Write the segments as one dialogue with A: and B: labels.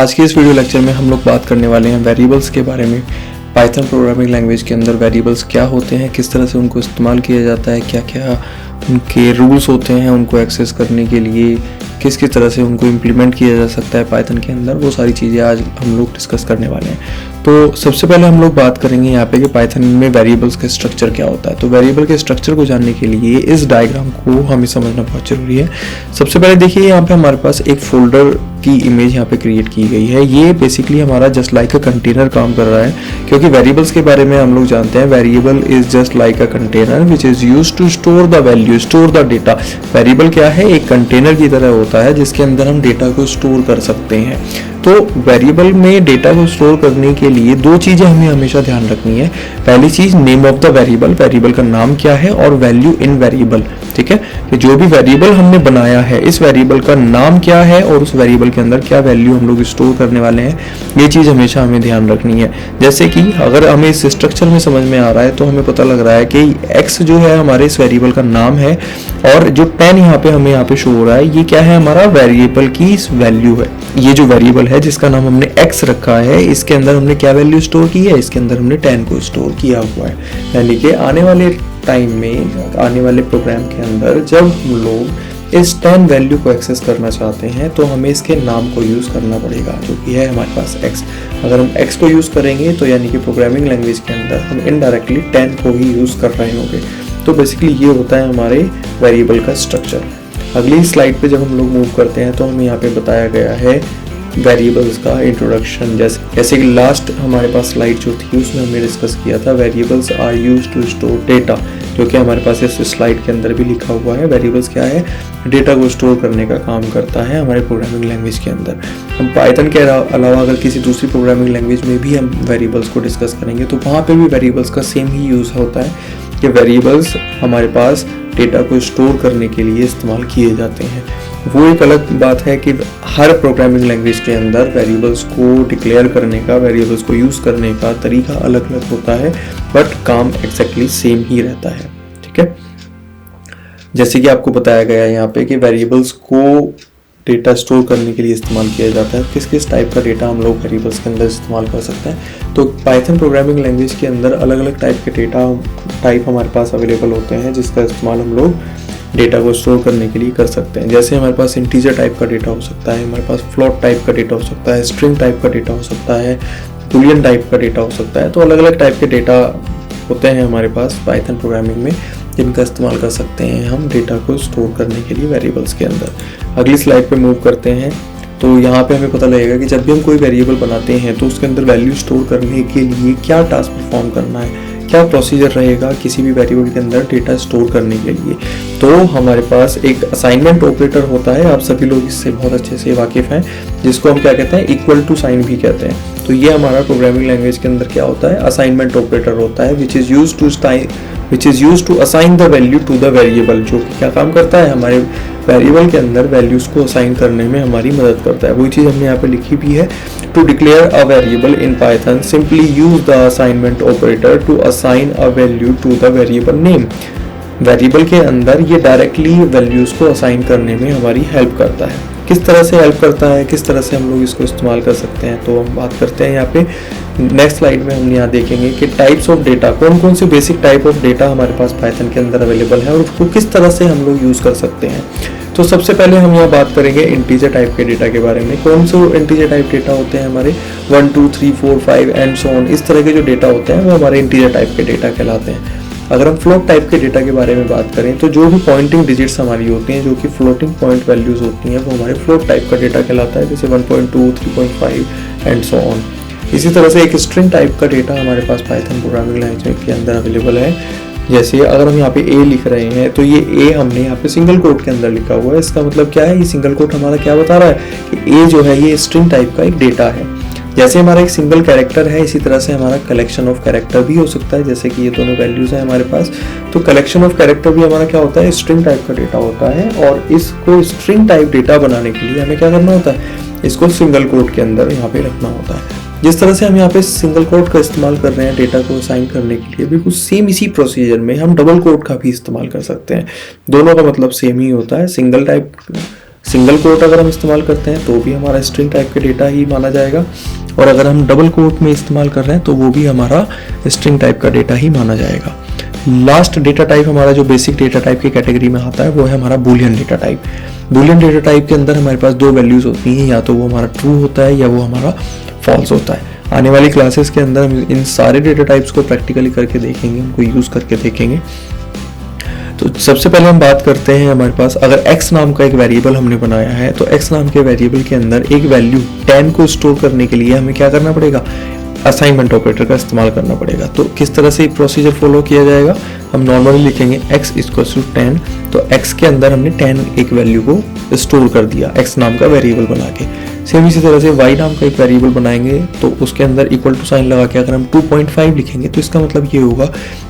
A: आज के इस वीडियो लेक्चर में हम लोग बात करने वाले हैं वेरिएबल्स के बारे में। पाइथन प्रोग्रामिंग लैंग्वेज के अंदर वेरिएबल्स क्या होते हैं, किस तरह से उनको इस्तेमाल किया जाता है, क्या क्या उनके रूल्स होते हैं उनको एक्सेस करने के लिए, किस किस तरह से उनको इम्प्लीमेंट किया जा सकता है पाइथन के अंदर, वो सारी चीज़ें आज हम लोग डिस्कस करने वाले हैं। तो सबसे पहले हम लोग बात करेंगे यहाँ पे कि पाइथन में वेरिएबल्स का स्ट्रक्चर क्या होता है। तो वेरिएबल के स्ट्रक्चर को जानने के लिए इस डायग्राम को हमें समझना बहुत जरूरी है। सबसे पहले देखिए यहाँ पे हमारे पास एक फोल्डर की इमेज यहाँ पे क्रिएट की गई है। ये बेसिकली हमारा जस्ट लाइक अ कंटेनर काम कर रहा है, क्योंकि वेरिएबल्स के बारे में हम लोग जानते हैं variable is just like a container which is used to store the value, store the data. Variable क्या है? एक कंटेनर की तरह होता है जिसके अंदर हम डेटा को स्टोर कर सकते हैं। तो वेरिएबल में डेटा को स्टोर करने के लिए दो चीजें हमें हमेशा ध्यान रखनी है। पहली चीज name of the variable, variable का नाम क्या है, और वैल्यू इन वेरिएबल। ठीक है, कि जो भी वेरिएबल हमने बनाया है इस वेरिएबल का नाम क्या है और उस वेरिएबल के अंदर क्या वैल्यू हम लोग स्टोर करने वाले हैं, ये चीज हमेशा हमें ध्यान रखनी है। जैसे कि अगर हमें इस स्ट्रक्चर में समझ में आ रहा है तो हमें पता लग रहा है कि x जो है हमारे इस वेरिएबल का नाम है, और जो 10 यहाँ पे हमें यहाँ पे शो हो रहा है ये क्या है? हमारा वेरिएबल की वैल्यू है। ये जो वेरिएबल है जिसका नाम हमने x रखा है, इसके अंदर हमने क्या वैल्यू स्टोर की है? इसके अंदर हमने 10 को स्टोर किया हुआ है। यानी कि आने वाले टाइम में, आने वाले प्रोग्राम के अंदर जब हम लोग इस 10 वैल्यू को एक्सेस करना चाहते हैं तो हमें इसके नाम को यूज करना पड़ेगा, जो कि है हमारे पास x। अगर हम x को यूज करेंगे तो यानी कि प्रोग्रामिंग लैंग्वेज के अंदर हम इनडायरेक्टली 10 को ही यूज कर रहे होंगे। तो बेसिकली ये होता है हमारे वेरिएबल का स्ट्रक्चर। अगली स्लाइड पे जब हम लोग मूव करते हैं तो हमें यहाँ पे बताया गया है वेरिएबल्स का इंट्रोडक्शन। जैसे कि लास्ट हमारे पास स्लाइड जो थी उसमें हमने डिस्कस किया था variables are used to store data, जो कि हमारे पास इस स्लाइड के अंदर भी लिखा हुआ है। वेरिएबल्स क्या है? डेटा को स्टोर करने का काम करता है हमारे प्रोग्रामिंग लैंग्वेज के अंदर। हम पाइथन के अलावा अगर किसी दूसरी प्रोग्रामिंग लैंग्वेज में भी हम वेरिएबल्स को डिस्कस करेंगे तो वहाँ पे भी वेरिएबल्स का सेम ही यूज़ होता है कि वेरिएबल्स हमारे पास डेटा को स्टोर करने के लिए इस्तेमाल किए जाते हैं। वो एक अलग बात है कि हर प्रोग्रामिंग लैंग्वेज के अंदर वेरिएबल्स को डिक्लेयर करने का, वेरिएबल्स को यूज़ करने का तरीका अलग अलग होता है, बट काम एक्जैक्टली सेम ही रहता है। ठीक है, जैसे कि आपको बताया गया है यहाँ पे कि वेरिएबल्स को डेटा स्टोर करने के लिए इस्तेमाल किया जाता है। किस किस टाइप का डेटा हम लोग वेरिएबल्स के अंदर इस्तेमाल कर सकते हैं? तो पाइथन प्रोग्रामिंग लैंग्वेज के अंदर अलग अलग टाइप के डेटा टाइप हमारे पास अवेलेबल होते हैं, जिसका इस्तेमाल हम लोग डेटा को स्टोर करने के लिए कर सकते हैं। जैसे हमारे पास इंटीजर टाइप का डेटा हो सकता है, हमारे पास फ्लोट टाइप का डेटा हो सकता है, स्ट्रिंग टाइप का डेटा हो सकता है, बूलियन टाइप का डेटा हो सकता है। तो अलग अलग टाइप के डेटा होते हैं हमारे पास पाइथन प्रोग्रामिंग में, जिनका इस्तेमाल कर सकते हैं हम डेटा को स्टोर करने के लिए वेरिएबल्स के अंदर। अगली स्लाइड पे मूव करते हैं तो यहाँ पे हमें पता लगेगा कि जब भी हम कोई वेरिएबल बनाते हैं तो उसके अंदर वैल्यू स्टोर करने के लिए क्या टास्क परफॉर्म करना है, क्या प्रोसीजर रहेगा किसी भी वेरिएबल के अंदर डेटा स्टोर करने के लिए। तो हमारे पास एक असाइनमेंट ऑपरेटर होता है, आप सभी लोग इससे बहुत अच्छे से वाकिफ हैं, जिसको हम क्या कहते हैं? इक्वल टू साइन भी कहते हैं। तो ये हमारा प्रोग्रामिंग लैंग्वेज के अंदर क्या होता है? असाइनमेंट ऑपरेटर होता है which is used to assign the value to the variable, जो कि क्या काम करता है? हमारे वेरिएबल के अंदर वैल्यूज को असाइन करने में हमारी मदद करता है। वही चीज़ हमने यहाँ पे लिखी भी है। To declare a variable in Python simply use the assignment operator to assign a value to the variable name. Variable के अंदर ये डायरेक्टली वैल्यूज को असाइन करने में हमारी हेल्प करता है। किस तरह से हेल्प करता है, किस तरह से हम लोग इसको इस्तेमाल कर सकते हैं, तो हम बात करते हैं यहाँ पे। नेक्स्ट स्लाइड में हम यहाँ देखेंगे कि टाइप्स ऑफ डेटा, कौन कौन से बेसिक टाइप ऑफ डेटा हमारे पास पाइथन के अंदर अवेलेबल है और उसको किस तरह से हम लोग यूज़ कर सकते हैं। तो सबसे पहले हम यहाँ बात करेंगे इंटीजर टाइप के डेटा के बारे में। कौन से इंटीजर टाइप डेटा होते हैं? हमारे 1 2 3 4 5 एंड सो ऑन, इस तरह के जो डेटा होते हैं वो हमारे इंटीजर टाइप के डेटा कहलाते हैं। अगर हम फ्लोट टाइप के डेटा के बारे में बात करें तो जो भी पॉइंटिंग डिजिट्स हमारी होती हैं, जो कि फ्लोटिंग पॉइंट वैल्यूज होती हैं, वो हमारे फ्लोट टाइप का डेटा कहलाता है, जैसे 1.2 3.5 एंड सो ऑन। इसी तरह से एक स्ट्रिंग टाइप का डेटा हमारे पास पाइथन प्रोग्रामिंग लैंग्वेज के अंदर अवेलेबल है। जैसे अगर हम यहाँ पे ए लिख रहे हैं तो ये ए हमने यहाँ पे सिंगल कोट के अंदर लिखा हुआ है। इसका मतलब क्या है? ये सिंगल कोट हमारा क्या बता रहा है कि ए जो है ये स्ट्रिंग टाइप का एक डेटा है। जैसे हमारा एक सिंगल कैरेक्टर है, इसी तरह से हमारा कलेक्शन ऑफ कैरेक्टर भी हो सकता है। जैसे कि ये दोनों वैल्यूज हैं हमारे पास, तो कलेक्शन ऑफ कैरेक्टर भी हमारा क्या होता है? स्ट्रिंग टाइप का डेटा होता है। और इसको स्ट्रिंग टाइप डेटा बनाने के लिए हमें क्या करना होता है? इसको सिंगल कोट के अंदर यहाँ पे रखना होता है। जिस तरह से हम यहाँ पे सिंगल कोट का इस्तेमाल कर रहे हैं डेटा को असाइन करने के लिए, बिल्कुल सेम इसी प्रोसीजर में हम डबल कोट का भी इस्तेमाल कर सकते हैं। दोनों का मतलब सेम ही होता है। सिंगल टाइप सिंगल कोट अगर हम इस्तेमाल करते हैं तो भी हमारा स्ट्रिंग टाइप का डेटा ही माना जाएगा, और अगर हम डबल कोट में इस्तेमाल कर रहे हैं तो वो भी हमारा स्ट्रिंग टाइप का डेटा ही माना जाएगा। लास्ट डेटा टाइप हमारा जो बेसिक डेटा टाइप की कैटेगरी में आता है वो है हमारा Boolean data type. Boolean data type के अंदर हमारे पास दो वैल्यूज होती हैं, या तो वो हमारा ट्रू होता है या वो हमारा फॉल्स होता है। आने वाली क्लासेस के अंदर हम इन सारे डेटा टाइप्स को प्रैक्टिकली करके देखेंगे, उनको यूज करके देखेंगे। तो सबसे पहले हम बात करते हैं, हमारे पास अगर x नाम का एक वेरिएबल हमने बनाया है तो x नाम के वेरिएबल के अंदर एक वैल्यू 10 को स्टोर करने के लिए हमें क्या करना पड़ेगा, असाइनमेंट ऑपरेटर का इस्तेमाल करना पड़ेगा। तो किस तरह से प्रोसीजर फॉलो किया जाएगा, हम नॉर्मली लिखेंगे x इक्वल्स टू 10, तो x के अंदर हमने 10 एक वैल्यू को स्टोर कर दिया x नाम का वेरिएबल बना के। सेम इसी तरह से y नाम का एक वेरिएबल बनाएंगे तो उसके अंदर इक्वल टू साइन लगा के अगर हम 2.5 लिखेंगे तो इसका मतलब ये होगा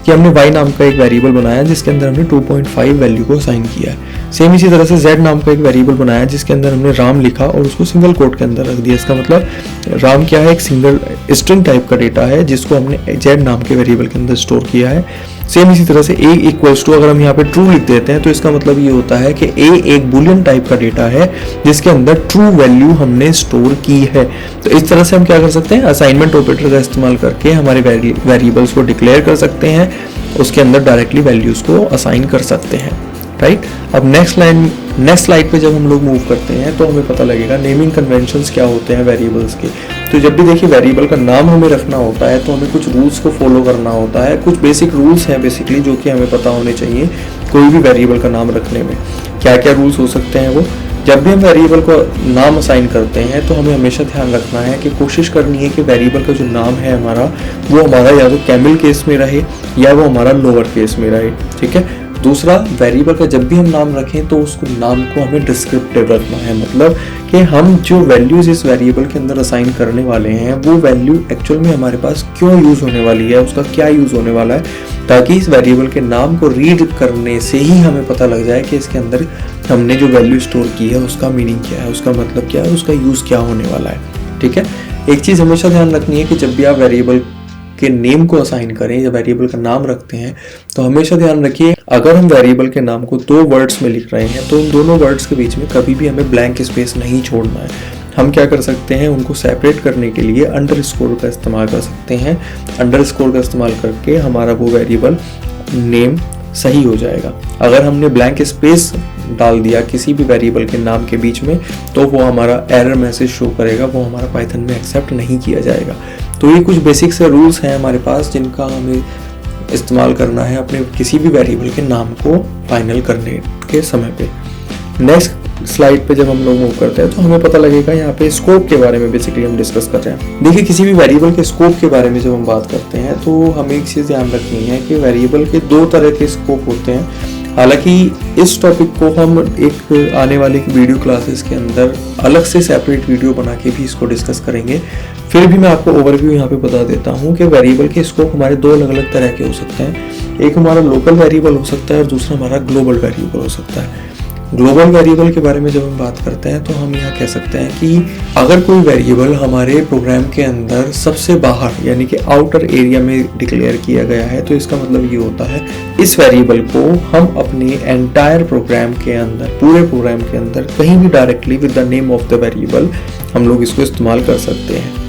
A: कि हमने y नाम का एक वेरिएबल बनाया जिसके अंदर हमने 2.5 वैल्यू को असाइन किया है। सेम इसी तरह से z नाम का एक वेरिएबल बनाया जिसके अंदर हमने राम लिखा और उसको सिंगल कोट के अंदर रख दिया। इसका मतलब राम क्या है, एक सिंगल स्ट्रिंग टाइप का डेटा है जिसको हमने z नाम के वेरिएबल के अंदर स्टोर किया है। सेम इसी तरह से a इक्वल्स टू, अगर हम यहाँ पे ट्रू लिख देते हैं तो इसका मतलब ये होता है कि a एक बुलियन टाइप का डेटा है जिसके अंदर ट्रू वैल्यू हमने स्टोर की है। तो इस तरह से हम क्या कर सकते हैं, असाइनमेंट ऑपरेटर का इस्तेमाल करके हमारे वेरिएबल्स को डिक्लेयर कर सकते हैं, उसके अंदर डायरेक्टली वैल्यूज को असाइन कर सकते हैं, राइट। अब नेक्स्ट स्लाइड पे जब हम लोग मूव करते हैं तो हमें पता लगेगा नेमिंग कन्वेंशंस क्या होते हैं वेरिएबल्स के। तो जब भी देखिए वेरिएबल का नाम हमें रखना होता है तो हमें कुछ रूल्स को फॉलो करना होता है। कुछ बेसिक रूल्स हैं बेसिकली जो कि हमें पता होने चाहिए कोई भी वेरिएबल का नाम रखने में। क्या क्या रूल्स हो सकते हैं वो, जब भी हम वेरिएबल को नाम असाइन करते हैं तो हमें हमेशा ध्यान रखना है कि कोशिश करनी है कि वेरिएबल का जो नाम है हमारा वो हमारा या तो कैमल केस में रहे या वो हमारा लोअर केस में रहे, ठीक है। दूसरा, वेरिएबल का जब भी हम नाम रखें तो उसको नाम को हमें डिस्क्रिप्टिव रखना है, मतलब कि हम जो वैल्यूज इस वेरिएबल के अंदर असाइन करने वाले हैं वो वैल्यू एक्चुअल में हमारे पास क्यों यूज होने वाली है, उसका क्या यूज होने वाला है, ताकि इस वेरिएबल के नाम को रीड करने से ही हमें पता लग जाए कि इसके अंदर हमने जो वैल्यू स्टोर की है उसका मीनिंग क्या है, उसका मतलब क्या है, उसका यूज क्या होने वाला है, ठीक है। एक चीज हमेशा ध्यान रखनी है कि जब भी आप वेरिएबल के नेम को असाइन करें या वेरिएबल का नाम रखते हैं तो हमेशा ध्यान रखिए अगर हम वेरिएबल के नाम को दो वर्ड्स में लिख रहे हैं तो उन दोनों वर्ड्स के बीच में कभी भी हमें ब्लैंक स्पेस नहीं छोड़ना है। हम क्या कर सकते हैं, उनको सेपरेट करने के लिए अंडरस्कोर का इस्तेमाल कर सकते हैं। अंडरस्कोर का इस्तेमाल करके हमारा वो वेरिएबल नेम सही हो जाएगा। अगर हमने ब्लैंक स्पेस डाल दिया किसी भी वेरिएबल के नाम के बीच में तो वो हमारा एरर मैसेज शो करेगा, वो हमारा पाइथन में एक्सेप्ट नहीं किया जाएगा। तो ये कुछ बेसिक से रूल्स हैं हमारे पास जिनका हमें इस्तेमाल करना है अपने किसी भी वेरिएबल के नाम को फाइनल करने के समय पे। नेक्स्ट स्लाइड पे जब हम लोग मूव करते हैं तो हमें पता लगेगा यहाँ पे स्कोप के बारे में बेसिकली हम डिस्कस कर रहे हैं। देखिए किसी भी वेरिएबल के स्कोप के बारे में जब हम बात करते हैं तो हमें एक चीज़ ध्यान रखनी है कि वेरिएबल के दो तरह के स्कोप होते हैं। हालांकि इस टॉपिक को हम एक आने वाले वीडियो क्लासेस के अंदर अलग से सेपरेट वीडियो बना के भी इसको डिस्कस करेंगे। फिर भी मैं आपको ओवरव्यू यहाँ पे बता देता हूँ कि वेरिएबल के स्कोप हमारे दो अलग अलग तरह के हो सकते हैं। एक हमारा लोकल वेरिएबल हो सकता है और दूसरा हमारा ग्लोबल वेरिएबल हो सकता है। ग्लोबल वेरिएबल के बारे में जब हम बात करते हैं तो हम यहाँ कह सकते हैं कि अगर कोई वेरिएबल हमारे प्रोग्राम के अंदर सबसे बाहर यानी कि आउटर एरिया में डिक्लेयर किया गया है तो इसका मतलब ये होता है इस वेरिएबल को हम अपने एंटायर प्रोग्राम के अंदर, पूरे प्रोग्राम के अंदर कहीं भी directly with the name of the variable हम लोग इसको इस्तेमाल कर सकते हैं।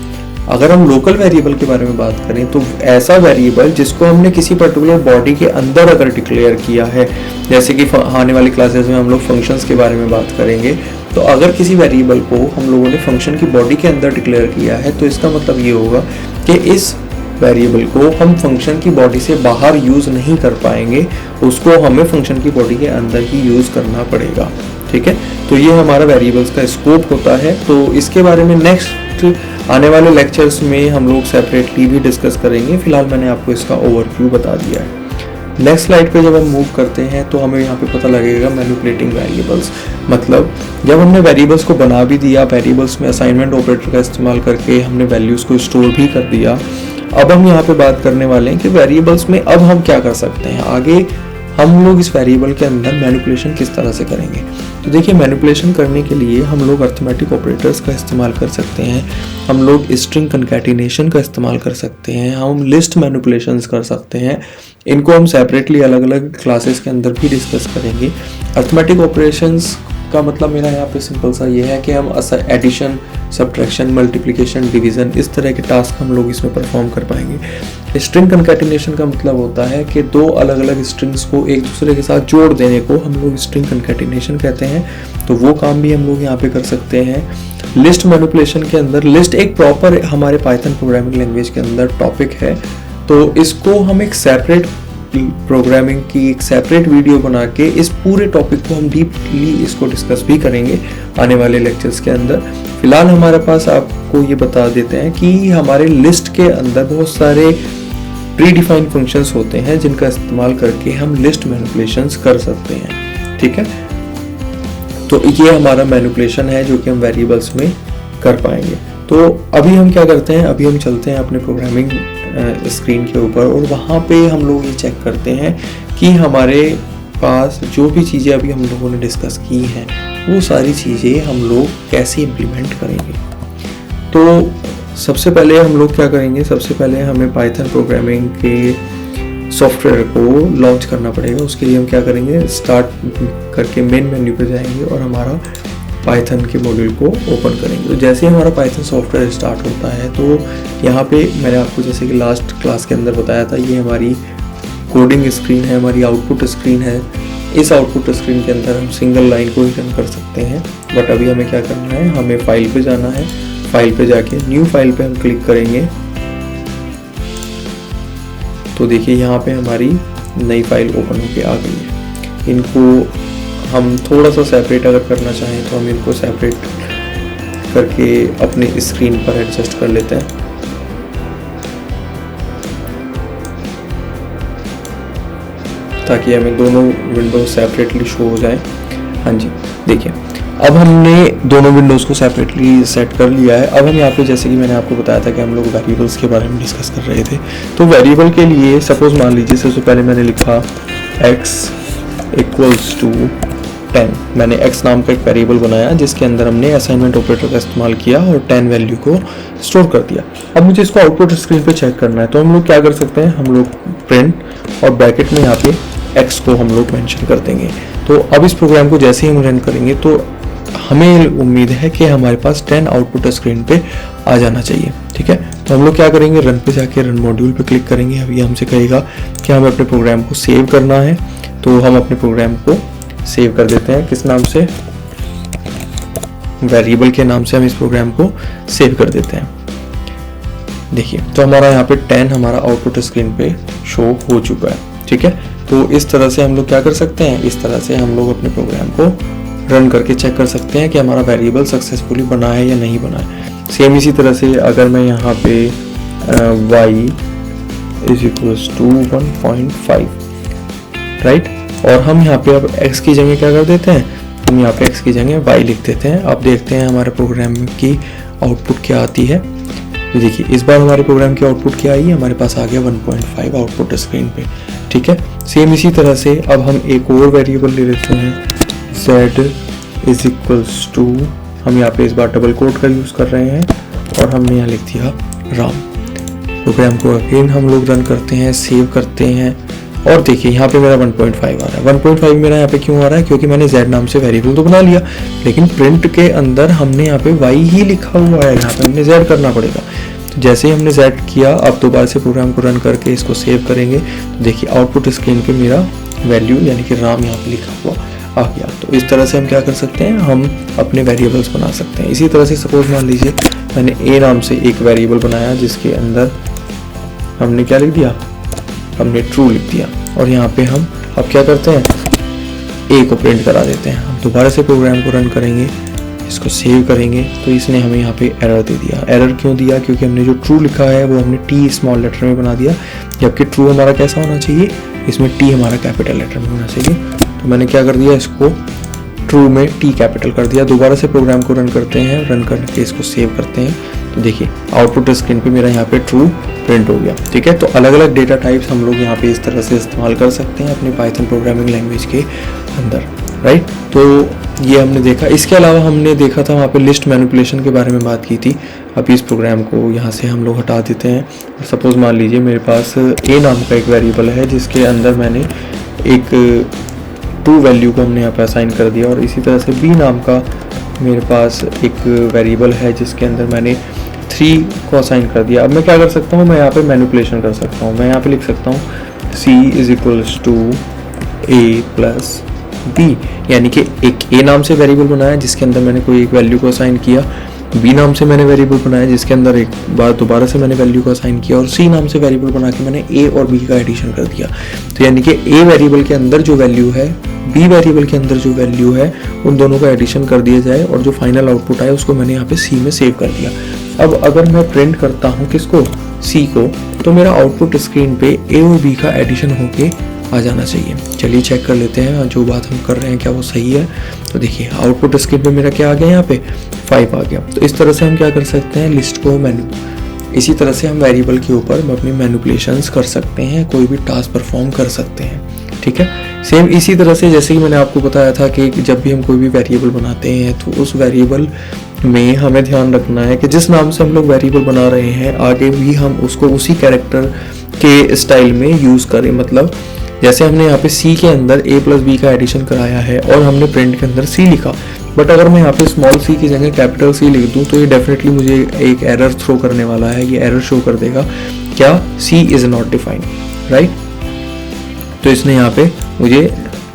A: अगर हम लोकल वेरिएबल के बारे में बात करें तो ऐसा वेरिएबल जिसको हमने किसी पर्टिकुलर बॉडी के अंदर अगर डिक्लेयर किया है, जैसे कि आने वाली क्लासेस में हम लोग फंक्शंस के बारे में बात करेंगे, तो अगर किसी वेरिएबल को हम लोगों ने फंक्शन की बॉडी के अंदर डिक्लेयर किया है तो इसका मतलब ये होगा कि इस वेरिएबल को हम फंक्शन की बॉडी से बाहर यूज नहीं कर पाएंगे, उसको हमें फंक्शन की बॉडी के अंदर ही यूज करना पड़ेगा, ठीक है। तो ये हमारा वेरिएबल्स का स्कोप होता है। तो इसके बारे में नेक्स्ट आने वाले लेक्चर्स में हम लोग सेपरेटली भी डिस्कस करेंगे। फिलहाल मैंने आपको इसका ओवरव्यू बता दिया है। नेक्स्ट स्लाइड पे जब हम मूव करते हैं तो हमें यहाँ पे पता लगेगा मैनिपुलेटिंग वेरिएबल्स, मतलब जब हमने वेरिएबल्स को बना भी दिया, वेरिएबल्स में असाइनमेंट ऑपरेटर का इस्तेमाल करके हमने वैल्यूज़ को स्टोर भी कर दिया, अब हम यहाँ पे बात करने वाले हैं कि वेरिएबल्स में अब हम क्या कर सकते हैं। आगे हम लोग इस वेरिएबल के अंदर मैनिपुलेशन किस तरह से करेंगे। तो देखिए मैनिपुलेशन करने के लिए हम लोग अरिथमेटिक ऑपरेटर्स का इस्तेमाल कर सकते हैं, हम लोग स्ट्रिंग कंकैटिनेशन का इस्तेमाल कर सकते हैं, हम लिस्ट मैनिपुलेशंस कर सकते हैं। इनको हम सेपरेटली अलग अलग क्लासेस के अंदर भी डिस्कस करेंगे। अरिथमेटिक ऑपरेशंस का मतलब मेरा यहाँ पे सिंपल सा ये है कि हम एडिशन, सब्ट्रैक्शन, मल्टीप्लिकेशन, डिवीज़न, इस तरह के टास्क हम लोग इसमें परफॉर्म कर पाएंगे। स्ट्रिंग कंकैटिनेशन का मतलब होता है कि दो अलग अलग स्ट्रिंग्स को एक दूसरे के साथ जोड़ देने को हम लोग स्ट्रिंग कंकैटिनेशन कहते हैं, तो वो काम भी हम लोग यहाँ पे कर सकते हैं। लिस्ट मैनिपुलेशन के अंदर, लिस्ट एक प्रॉपर हमारे पाइथन प्रोग्रामिंग लैंग्वेज के अंदर टॉपिक है, तो इसको हम एक सेपरेट प्रोग्रामिंग की एक सेपरेट वीडियो बना के इस पूरे टॉपिक को हम डीपली इसको डिस्कस भी करेंगे आने वाले लेक्चर्स के अंदर। फिलहाल हमारे पास आपको ये बता देते हैं कि हमारे लिस्ट के अंदर बहुत सारे प्री डिफाइंड फंक्शंस होते हैं जिनका इस्तेमाल करके हम लिस्ट मैनिपुलेशंस कर सकते हैं, ठीक है। तो ये हमारा मैनिपुलेशन है जो कि हम वेरिएबल्स में कर पाएंगे। तो अभी हम क्या करते हैं, अभी हम चलते हैं अपने प्रोग्रामिंग स्क्रीन के ऊपर और वहाँ पे हम लोग ये चेक करते हैं कि हमारे पास जो भी चीज़ें अभी हम लोगों ने डिस्कस की हैं वो सारी चीज़ें हम लोग कैसे इम्प्लीमेंट करेंगे। तो सबसे पहले हम लोग क्या करेंगे, सबसे पहले हमें पाइथन प्रोग्रामिंग के सॉफ्टवेयर को लॉन्च करना पड़ेगा। उसके लिए हम क्या करेंगे, स्टार्ट करके मेन मेन्यू पे जाएंगे और हमारा पाइथन के मॉड्यूल को ओपन करेंगे। तो जैसे ही हमारा पाइथन सॉफ्टवेयर स्टार्ट होता है तो यहाँ पे मैंने आपको जैसे कि लास्ट क्लास के अंदर बताया था, ये हमारी कोडिंग स्क्रीन है, हमारी आउटपुट स्क्रीन है। इस आउटपुट स्क्रीन के अंदर हम सिंगल लाइन को ही रन कर सकते हैं, बट अभी हमें क्या करना है, हमें फाइल पे जाना है। फाइल पे जाके न्यू फाइल पे हम क्लिक करेंगे तो देखिए यहाँ पे हमारी नई फाइल ओपन होके आ गई है। इनको हम थोड़ा सा सेपरेट अगर करना चाहें तो हम इनको सेपरेट करके अपने स्क्रीन पर एडजस्ट कर लेते हैं। ताकि हमें दोनों विंडोज सेपरेटली शो हो जाए। हाँ जी, देखिए अब हमने दोनों विंडोज़ को सेपरेटली सेट कर लिया है। अब हम यहाँ पे जैसे कि मैंने आपको बताया था कि हम लोग वेरिएबल्स के बारे में डिस्कस कर रहे थे, तो वेरिएबल के लिए सपोज मान लीजिए सबसे पहले मैंने लिखा x इक्वल्स टू 10। मैंने x नाम का एक वेरिएबल बनाया जिसके अंदर हमने असाइनमेंट ऑपरेटर का इस्तेमाल किया और 10 वैल्यू को स्टोर कर दिया। अब मुझे इसको आउटपुट स्क्रीन पे चेक करना है, तो हम लोग क्या कर सकते हैं, हम लोग प्रिंट और ब्रैकेट में यहाँ पे x को हम लोग मेंशन कर देंगे। तो अब इस प्रोग्राम को जैसे ही हम रन करेंगे तो हमें उम्मीद है कि हमारे पास 10 आउटपुट स्क्रीन पे आ जाना चाहिए, ठीक है। तो हम लोग क्या करेंगे, रन पे जाके रन मॉड्यूल पे क्लिक करेंगे। अभी हमसे कहेगा कि हमें अपने प्रोग्राम को सेव करना है, तो हम अपने प्रोग्राम को सेव कर देते हैं। किस नाम से, वेरिएबल के नाम से हम इस प्रोग्राम को सेव कर देते हैं। देखिए तो हमारा यहाँ पे 10 हमारा आउटपुट स्क्रीन पे शो हो चुका है, ठीक है। तो इस तरह से हम लोग क्या कर सकते हैं, इस तरह से हम लोग अपने प्रोग्राम को रन करके चेक कर सकते हैं कि हमारा वेरिएबल सक्सेसफुली बना है या नहीं बना है। सेम इसी तरह से अगर मैं यहाँ पे y is equals to 1.5, right, और हम यहाँ पे अब x की जगह क्या कर देते हैं, हम यहाँ पे x की जगह y लिख देते हैं। अब देखते हैं हमारे प्रोग्राम की आउटपुट क्या आती है। तो देखिए इस बार हमारे प्रोग्राम की आउटपुट क्या आई है, हमारे पास आ गया 1.5 आउटपुट स्क्रीन पे, ठीक है। सेम इसी तरह से अब हम एक और वेरिएबल ले लेते हैं, z इज इक्वल्स टू, हम यहाँ पे इस बार डबल कोट का यूज़ कर रहे हैं और हमने यहाँ लिख दिया राम। प्रोग्राम को अगेन हम लोग रन करते हैं, सेव करते हैं और देखिए यहाँ पे मेरा 1.5 आ रहा है। 1.5 मेरा यहाँ पे क्यों आ रहा है, क्योंकि मैंने z नाम से वेरिएबल तो बना लिया, लेकिन प्रिंट के अंदर हमने यहाँ पे y ही लिखा हुआ है, यहाँ पे हमने z करना पड़ेगा। तो जैसे ही हमने z किया, अब दोबारा से प्रोग्राम को रन करके इसको सेव करेंगे तो देखिए आउटपुट स्क्रीन पे मेरा वैल्यू यानी कि राम यहाँ पे लिखा हुआ आ गया। तो इस तरह से हम क्या कर सकते हैं, हम अपने वेरिएबल्स बना सकते हैं। इसी तरह से सपोज मान लीजिए मैंने a नाम से एक वेरिएबल बनाया जिसके अंदर हमने क्या लिख दिया, हमने ट्रू लिख दिया और यहाँ पे हम अब क्या करते हैं, a को प्रिंट करा देते हैं। हम दोबारा से प्रोग्राम को रन करेंगे, इसको सेव करेंगे तो इसने हमें यहाँ पे एरर दे दिया। एरर क्यों दिया, क्योंकि हमने जो ट्रू लिखा है वो हमने t स्मॉल लेटर में बना दिया, जबकि ट्रू हमारा कैसा होना चाहिए, इसमें t हमारा कैपिटल लेटर में होना चाहिए। तो मैंने क्या कर दिया, इसको ट्रू में t कैपिटल कर दिया। दोबारा से प्रोग्राम को रन करते हैं, रन करके इसको सेव करते हैं तो देखिए आउटपुट स्क्रीन पे मेरा यहाँ पे ट्रू प्रिंट हो गया, ठीक है। तो अलग अलग डेटा टाइप्स हम लोग यहाँ पे इस तरह से इस्तेमाल कर सकते हैं अपने पाइथन प्रोग्रामिंग लैंग्वेज के अंदर, राइट। तो ये हमने देखा। इसके अलावा हमने देखा था वहाँ पे लिस्ट मैनिपुलेशन के बारे में बात की थी। अब इस प्रोग्राम को यहाँ से हम लोग हटा देते हैं। सपोज मान लीजिए मेरे पास a नाम का एक वेरिएबल है जिसके अंदर मैंने एक 2 वैल्यू को हमने यहाँ पे असाइन कर दिया। और इसी तरह से b नाम का मेरे पास एक वेरिएबल है जिसके अंदर मैंने 3 को असाइन कर दिया। अब मैं क्या कर सकता हूँ, मैं यहाँ पे मैनिपुलेशन कर सकता हूँ। मैं यहाँ पे लिख सकता हूँ c is equals to a plus b, यानी कि एक a नाम से वेरिएबल बनाया जिसके अंदर मैंने कोई एक वैल्यू को असाइन किया, b नाम से मैंने वेरिएबल बनाया जिसके अंदर एक बार दोबारा से मैंने वैल्यू को असाइन किया, और c नाम से वेरिएबल बना के मैंने a और b का एडिशन कर दिया। तो यानी कि a वेरिएबल के अंदर जो वैल्यू है, b वेरिएबल के अंदर जो वैल्यू है, उन दोनों का एडिशन कर दिया जाए और जो फाइनल आउटपुट आए उसको मैंने यहाँ पे c में सेव कर दिया। अब अगर मैं प्रिंट करता हूँ किसको, c को, तो मेरा आउटपुट स्क्रीन पे a और b का एडिशन होके आ जाना चाहिए। चलिए चेक कर लेते हैं जो बात हम कर रहे हैं क्या वो सही है। तो देखिए आउटपुट स्क्रीन पे मेरा क्या आ गया, यहाँ पे 5 आ गया। तो इस तरह से हम क्या कर सकते हैं, लिस्ट को इसी तरह से हम वेरिएबल के ऊपर अपनी मैनिपुलेशंस कर सकते हैं, कोई भी टास्क परफॉर्म कर सकते हैं। ठीक है, सेम इसी तरह से जैसे कि मैंने आपको बताया था कि जब भी हम कोई भी वेरिएबल बनाते हैं तो उस वेरिएबल में हमें ध्यान रखना है कि जिस नाम से हम लोग वेरिएबल बना रहे हैं आगे भी हम उसको उसी कैरेक्टर के स्टाइल में यूज़ करें। मतलब जैसे हमने यहाँ पे c के अंदर a प्लस b का एडिशन कराया है और हमने प्रिंट के अंदर c लिखा, बट अगर मैं यहाँ पे स्मॉल c की जगह कैपिटल C लिख दूँ तो ये डेफिनेटली मुझे एक एरर थ्रो करने वाला है। ये एरर शो कर देगा क्या, c is not defined, right. तो इसने यहाँ पे मुझे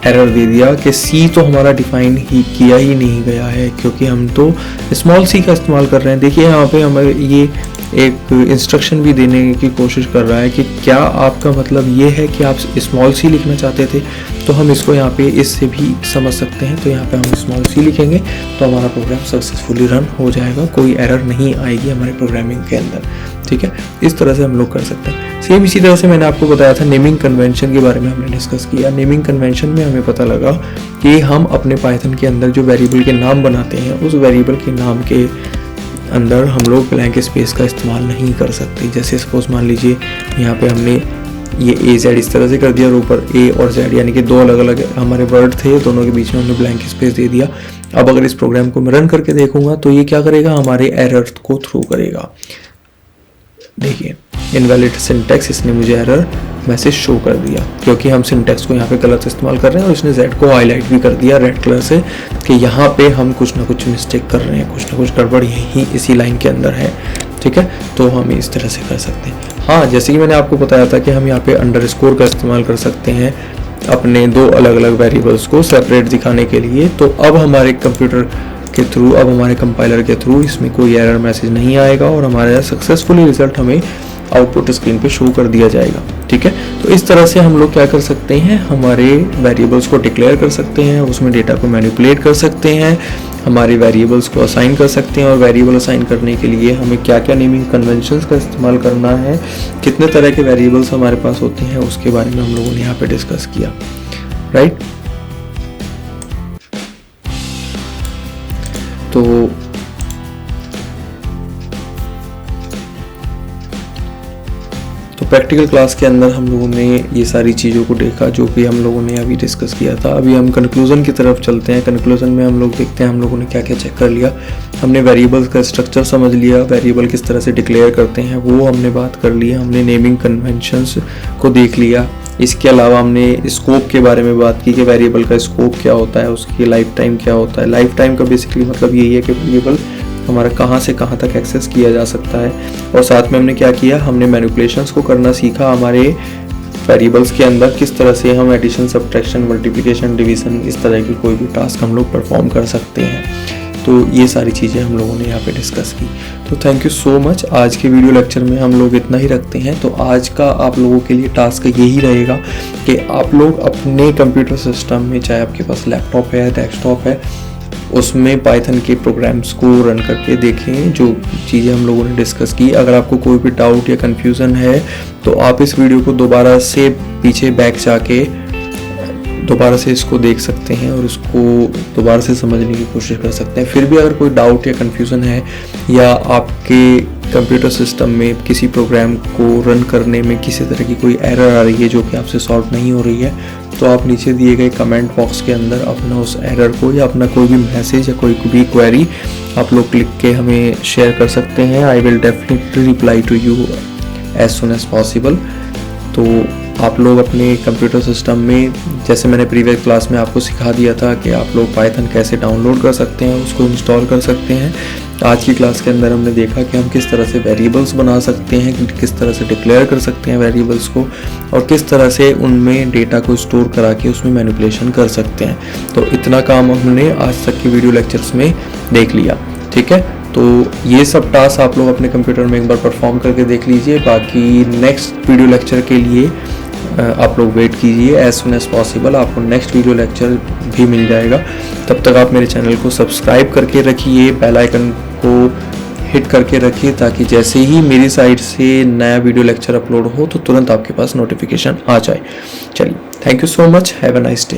A: एरर दे दिया कि c तो हमारा डिफाइन ही किया ही नहीं गया है क्योंकि हम तो स्मॉल c का इस्तेमाल कर रहे हैं। देखिए यहाँ पे हमें ये एक इंस्ट्रक्शन भी देने की कोशिश कर रहा है कि क्या आपका मतलब ये है कि आप स्मॉल सी लिखना चाहते थे, तो हम इसको यहाँ पे इससे भी समझ सकते हैं। तो यहाँ पे हम स्मॉल सी लिखेंगे तो हमारा प्रोग्राम सक्सेसफुली रन हो जाएगा, कोई एरर नहीं आएगी हमारे प्रोग्रामिंग के अंदर। ठीक है, इस तरह से हम लोग कर सकते हैं। सेम इसी तरह से मैंने आपको बताया था नेमिंग कन्वेंशन के बारे में हमने डिस्कस किया। नेमिंग कन्वेंशन में हमें पता लगा कि हम अपने पाइथन के अंदर जो वेरिएबल के नाम बनाते हैं उस वेरिएबल के नाम के अंदर हम लोग ब्लैंक स्पेस का इस्तेमाल नहीं कर सकते। जैसे सपोज मान लीजिए यहाँ पे हमने ये ए जेड इस तरह से कर दिया और ऊपर ए और जेड यानी कि 2 अलग अलग हमारे वर्ड थे, दोनों के बीच में हमने ब्लैंक स्पेस दे दिया। अब अगर इस प्रोग्राम को मैं रन करके देखूंगा तो ये क्या करेगा, हमारे एरर को थ्रो करेगा। देखिए इनवैलिड सिंटैक्स, इसने मुझे एरर मैसेज शो कर दिया क्योंकि हम सिंटैक्स को यहाँ पे गलत इस्तेमाल कर रहे हैं और इसने जेड को हाईलाइट भी कर दिया रेड कलर से कि यहाँ पे हम कुछ ना कुछ मिस्टेक कर रहे हैं, कुछ ना कुछ गड़बड़ यहीं इसी लाइन के अंदर है। ठीक है, तो हम इस तरह से कर सकते हैं। हाँ, जैसे कि मैंने आपको बताया था कि हम यहाँ पे अंडरस्कोर का इस्तेमाल कर सकते हैं अपने 2 अलग अलग वेरिएबल्स को सेपरेट दिखाने के लिए। तो अब हमारे कंप्यूटर के थ्रू, अब हमारे कंपाइलर के थ्रू इसमें कोई एरर मैसेज नहीं आएगा और हमारा सक्सेसफुली रिजल्ट हमें आउटपुट स्क्रीन पे शो कर दिया जाएगा। ठीक है, तो इस तरह से हम लोग क्या कर सकते हैं, हमारे वेरिएबल्स को डिक्लेयर कर सकते हैं, उसमें डेटा को मैनिपुलेट कर सकते हैं, हमारे वेरिएबल्स को असाइन कर सकते हैं और वेरिएबल असाइन करने के लिए हमें क्या क्या नेमिंग कन्वेंशंस का इस्तेमाल करना है, कितने तरह के वेरिएबल्स हमारे पास होते हैं, उसके बारे में हम लोगों ने यहाँ पे डिस्कस किया। राइट, तो प्रैक्टिकल क्लास के अंदर हम लोगों ने ये सारी चीज़ों को देखा जो कि हम लोगों ने अभी डिस्कस किया था। अभी हम कंक्लूजन की तरफ चलते हैं। कंक्लूजन में हम लोग देखते हैं हम लोगों ने क्या क्या चेक कर लिया। हमने वेरिएबल्स का स्ट्रक्चर समझ लिया, वेरिएबल किस तरह से डिक्लेयर करते हैं वो हमने बात कर लिया, हमने नेमिंग कन्वेंशंस को देख लिया। इसके अलावा हमने स्कोप के बारे में बात की कि वेरिएबल का स्कोप क्या होता है, उसकी लाइफ टाइम क्या होता है। लाइफ टाइम का बेसिकली मतलब यही है कि वेरिएबल हमारा कहाँ से कहाँ तक एक्सेस किया जा सकता है। और साथ में हमने क्या किया, हमने मैनिपुलेशंस को करना सीखा हमारे वेरिएबल्स के अंदर, किस तरह से हम एडिशन, सब्ट्रैक्शन, मल्टीप्लिकेशन, डिवीजन, इस तरह की कोई भी टास्क हम लोग परफॉर्म कर सकते हैं। तो ये सारी चीज़ें हम लोगों ने यहाँ पे डिस्कस की। तो थैंक यू सो मच। आज के वीडियो लेक्चर में हम लोग इतना ही रखते हैं। तो आज का आप लोगों के लिए टास्क यही रहेगा कि आप लोग अपने कंप्यूटर सिस्टम में, चाहे आपके पास लैपटॉप है, डेस्कटॉप है, उसमें पाइथन के प्रोग्राम्स को रन करके देखें जो चीज़ें हम लोगों ने डिस्कस की। अगर आपको कोई भी डाउट या कन्फ्यूज़न है तो आप इस वीडियो को दोबारा से पीछे बैक जाके दोबारा से इसको देख सकते हैं और इसको दोबारा से समझने की कोशिश कर सकते हैं। फिर भी अगर कोई डाउट या कन्फ्यूज़न है या आपके कंप्यूटर सिस्टम में किसी प्रोग्राम को रन करने में किसी तरह की कोई एरर आ रही है जो कि आपसे सॉल्व नहीं हो रही है, तो आप नीचे दिए गए कमेंट बॉक्स के अंदर अपना उस एरर को या अपना कोई भी मैसेज या कोई भी क्वेरी आप लोग लिख के हमें शेयर कर सकते हैं। I will definitely reply to you as soon as possible. तो आप लोग अपने कंप्यूटर सिस्टम में, जैसे मैंने प्रीवियस क्लास में आपको सिखा दिया था कि आप लोग पाइथन कैसे डाउनलोड कर सकते हैं, उसको इंस्टॉल कर सकते हैं। आज की क्लास के अंदर हमने देखा कि हम किस तरह से वेरिएबल्स बना सकते हैं, किस तरह से डिक्लेयर कर सकते हैं वेरिएबल्स को, और किस तरह से उनमें डेटा को स्टोर करा के उसमें मैनिपुलेशन कर सकते हैं। तो इतना काम हमने आज तक की वीडियो लेक्चर्स में देख लिया, ठीक है। तो ये सब टास्क आप लोग अपने कंप्यूटर में एक बार परफॉर्म करके देख लीजिए। बाकी नेक्स्ट वीडियो लेक्चर के लिए आप लोग वेट कीजिए, एज सुन एज पॉसिबल आपको नेक्स्ट वीडियो लेक्चर भी मिल जाएगा। तब तक आप मेरे चैनल को सब्सक्राइब करके रखिए, बेल आइकन को हिट करके रखिए, ताकि जैसे ही मेरी साइड से नया वीडियो लेक्चर अपलोड हो तो तुरंत आपके पास नोटिफिकेशन आ जाए। चलिए, thank you so much, have a nice day.